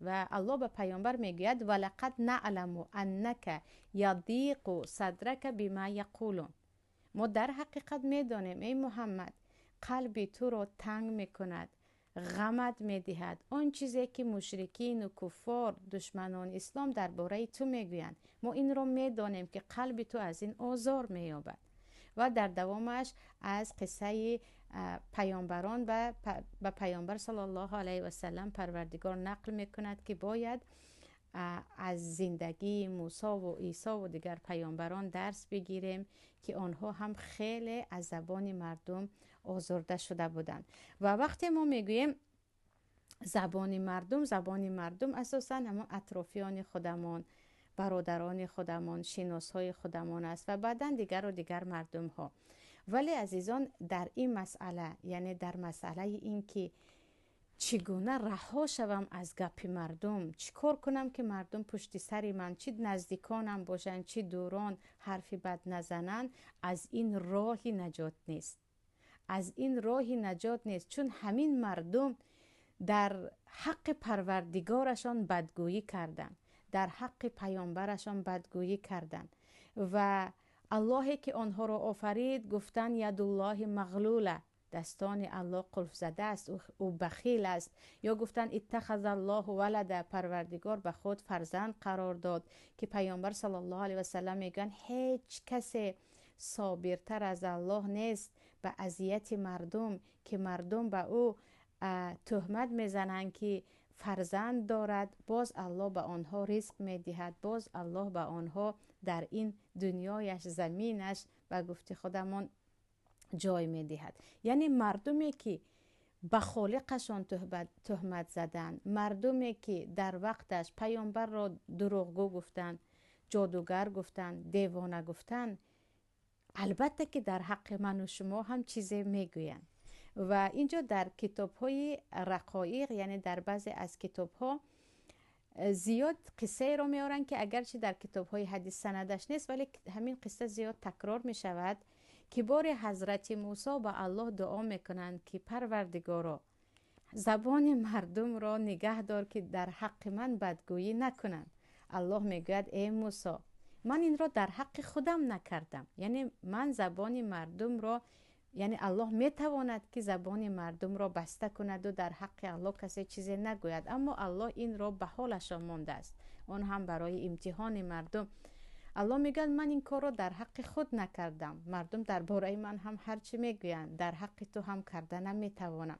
و الله به پیامبر میگوید ولقد نعلم انک یضیق صدرک بما یقولون. ما در حقیقت میدانیم ای محمد قلب تو رو تنگ میکند، غمت میدهد آن چیزی که مشرکین و کفار دشمنان اسلام درباره تو میگویند. ما این رو میدانیم که قلب تو از این آزار مییابد. و در دوامش از قصه پیامبران به پیامبر صلی الله علیه و سلم پروردگار نقل میکند که باید از زندگی موسی و عیسی و دیگر پیامبران درس بگیریم که آنها هم خیلی از زبان مردم آزرده شده بودند. و وقتی ما میگوییم زبان مردم اساساً همون اطرافیان خودمان، برادران خودمان، شناسهای خودمان است و بعداً دیگر و دیگر مردم ها. ولی عزیزان در این مسئله، یعنی در مسئله این که چگونه رها شوم از گپ مردم، چی کار کنم که مردم پشت سر من، چی نزدیکانم باشن چی دوران، حرفی بد نزنن، از این راهی نجات نیست. از این راهی نجات نیست، چون همین مردم در حق پروردگارشان بدگویی کردند، در حق پیامبرشان بدگویی کردند و اللهی که آنها را آفرید گفتن ید الله مغلوله، دستان الله قلف زده است، او بخیل است. یا گفتن اتخذ الله ولده، پروردگار به خود فرزند قرار داد، که پیامبر صلی الله علیه و سلم میگن هیچ کسی صابرتر از الله نیست به اذیت مردم، که مردم به او تهمت میزنند که فرزند دارد، باز الله به آنها رزق میدهد، باز الله به آنها در این دنیایش زمینش به گفت خودمان جای میدهد. یعنی مردمی که به خالقشان تهمت زدن، مردمی که در وقتش پیامبر را دروغگو گفتن، جادوگر گفتن، دیوانه گفتن، البته که در حق من و شما هم چیزی میگوین. و اینجا در کتاب های رقایق، یعنی در بعضی از کتاب ها زیاد قصه رو میارن که اگرچه در کتاب های حدیث سندش نیست، ولی همین قصه زیاد تکرار می شود که بار حضرت موسی به الله دعا میکنند که پروردگارا زبان مردم را نگه دار که در حق من بدگویی نکنند. الله میگوید ای موسی من این را در حق خودم نکردم، یعنی من زبان مردم را، یعنی الله میتواند که زبان مردم را بسته کند و در حق الله کسی چیزی نگوید، اما الله این را به حالشان مانده است، اون هم برای امتحان مردم. الله میگه من این کار را در حق خود نکردم، مردم درباره من هم هرچی میگویند در حق تو هم کرده نمیتوانم.